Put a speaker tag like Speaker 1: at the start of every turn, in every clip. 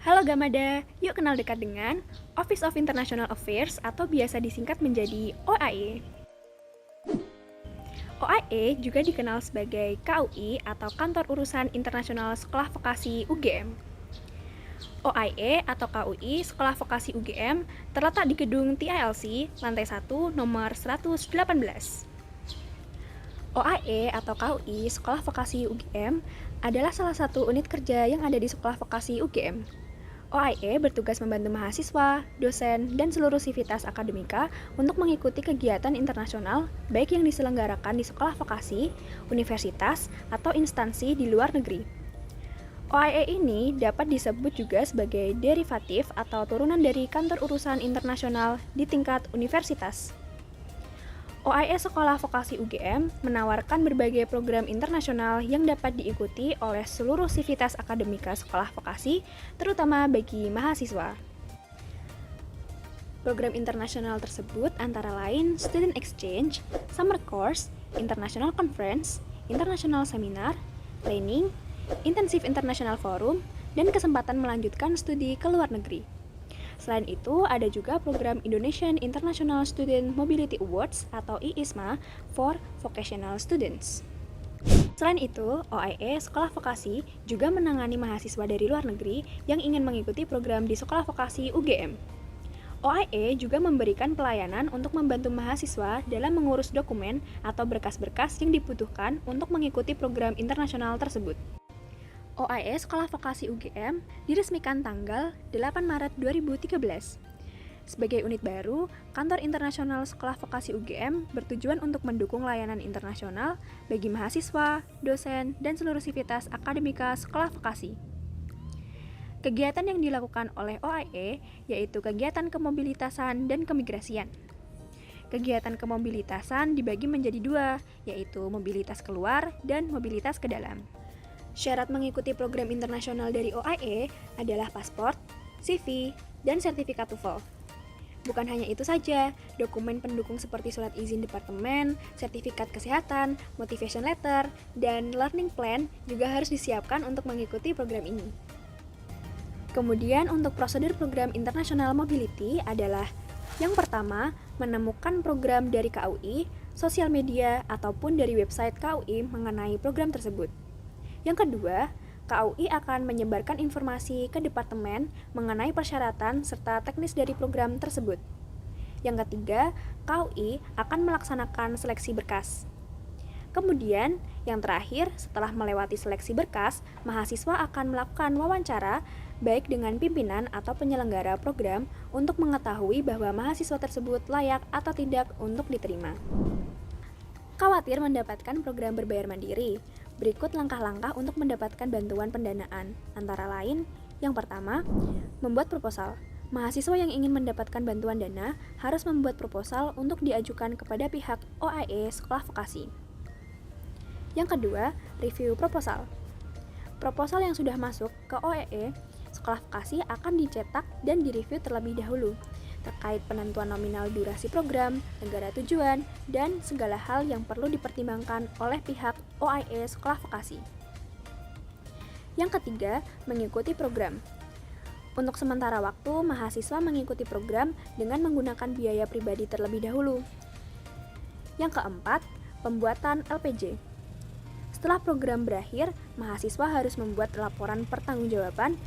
Speaker 1: Halo Gamada, yuk kenal dekat dengan Office of International Affairs atau biasa disingkat menjadi OIA. OIA juga dikenal sebagai KUI atau Kantor Urusan Internasional Sekolah Vokasi UGM. OIA atau KUI Sekolah Vokasi UGM terletak di gedung TILC, lantai 1, nomor 118. OIA atau KUI Sekolah Vokasi UGM adalah salah satu unit kerja yang ada di Sekolah Vokasi UGM. OIA bertugas membantu mahasiswa, dosen, dan seluruh sivitas akademika untuk mengikuti kegiatan internasional baik yang diselenggarakan di sekolah vokasi, universitas, atau instansi di luar negeri. OIA ini dapat disebut juga sebagai derivatif atau turunan dari kantor urusan internasional di tingkat universitas. OIA Sekolah Vokasi UGM menawarkan berbagai program internasional yang dapat diikuti oleh seluruh sivitas akademika sekolah vokasi, terutama bagi mahasiswa. Program internasional tersebut antara lain Student Exchange, Summer Course, International Conference, International Seminar, Training, Intensive International Forum, dan kesempatan melanjutkan studi ke luar negeri. Selain itu, ada juga program Indonesian International Student Mobility Awards atau IISMA for Vocational Students. Selain itu, OIA Sekolah Vokasi juga menangani mahasiswa dari luar negeri yang ingin mengikuti program di Sekolah Vokasi UGM. OIA juga memberikan pelayanan untuk membantu mahasiswa dalam mengurus dokumen atau berkas-berkas yang dibutuhkan untuk mengikuti program internasional tersebut. OIA Sekolah Vokasi UGM diresmikan tanggal 8 Maret 2013. Sebagai unit baru, Kantor Internasional Sekolah Vokasi UGM bertujuan untuk mendukung layanan internasional bagi mahasiswa, dosen, dan seluruh sivitas akademika sekolah vokasi. Kegiatan yang dilakukan oleh OIA yaitu kegiatan kemobilitasan dan kemigrasian. Kegiatan kemobilitasan dibagi menjadi dua, yaitu mobilitas keluar dan mobilitas ke dalam. Syarat mengikuti program internasional dari OIA adalah paspor, CV, dan sertifikat TOEFL. Bukan hanya itu saja, dokumen pendukung seperti surat izin departemen, sertifikat kesehatan, motivation letter, dan learning plan juga harus disiapkan untuk mengikuti program ini. Kemudian untuk prosedur program International Mobility adalah yang pertama, menemukan program dari KUI, sosial media, ataupun dari website KUI mengenai program tersebut. Yang kedua, KUI akan menyebarkan informasi ke departemen mengenai persyaratan serta teknis dari program tersebut. Yang ketiga, KUI akan melaksanakan seleksi berkas. Kemudian, yang terakhir, setelah melewati seleksi berkas, mahasiswa akan melakukan wawancara baik dengan pimpinan atau penyelenggara program untuk mengetahui bahwa mahasiswa tersebut layak atau tidak untuk diterima. Khawatir mendapatkan program berbayar mandiri? Berikut langkah-langkah untuk mendapatkan bantuan pendanaan, antara lain, yang pertama, membuat proposal. Mahasiswa yang ingin mendapatkan bantuan dana harus membuat proposal untuk diajukan kepada pihak OIA Sekolah Vokasi. Yang kedua, review proposal. Proposal yang sudah masuk ke OIA Sekolah Vokasi akan dicetak dan direview terlebih dahulu, terkait penentuan nominal durasi program, negara tujuan, dan segala hal yang perlu dipertimbangkan oleh pihak OIA Sekolah Vokasi. Yang ketiga, mengikuti program. Untuk sementara waktu, mahasiswa mengikuti program dengan menggunakan biaya pribadi terlebih dahulu. Yang keempat, pembuatan LPJ. Setelah program berakhir, mahasiswa harus membuat laporan pertanggungjawaban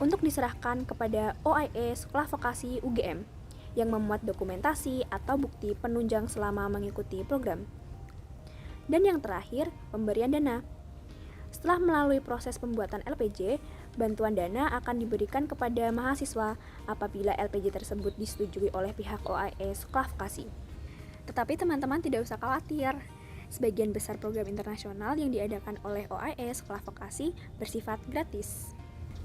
Speaker 1: untuk diserahkan kepada OIA Sekolah Vokasi UGM yang memuat dokumentasi atau bukti penunjang selama mengikuti program. Dan yang terakhir, pemberian dana. Setelah melalui proses pembuatan LPJ, bantuan dana akan diberikan kepada mahasiswa apabila LPJ tersebut disetujui oleh pihak OIA Sekolah Vokasi. Tetapi teman-teman tidak usah khawatir, sebagian besar program internasional yang diadakan oleh OIA Sekolah Vokasi bersifat gratis.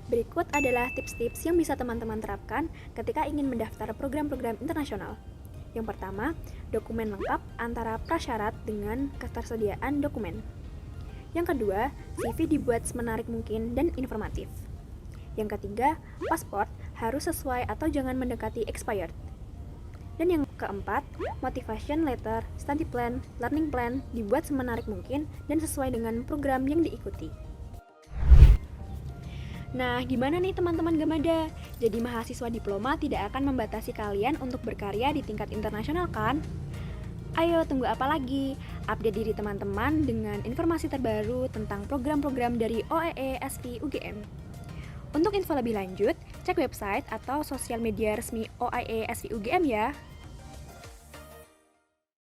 Speaker 1: Berikut adalah tips-tips yang bisa teman-teman terapkan ketika ingin mendaftar program-program internasional. Yang pertama, dokumen lengkap antara prasyarat dengan ketersediaan dokumen. Yang kedua, CV dibuat semenarik mungkin dan informatif. Yang ketiga, paspor harus sesuai atau jangan mendekati expired. Dan yang keempat, motivation letter, study plan, learning plan dibuat semenarik mungkin dan sesuai dengan program yang diikuti. Nah, gimana nih teman-teman Gamada? Jadi mahasiswa diploma tidak akan membatasi kalian untuk berkarya di tingkat internasional kan? Ayo tunggu apa lagi? Update diri teman-teman dengan informasi terbaru tentang program-program dari OEE SV UGM. Untuk info lebih lanjut, cek website atau sosial media resmi OEE SV UGM ya.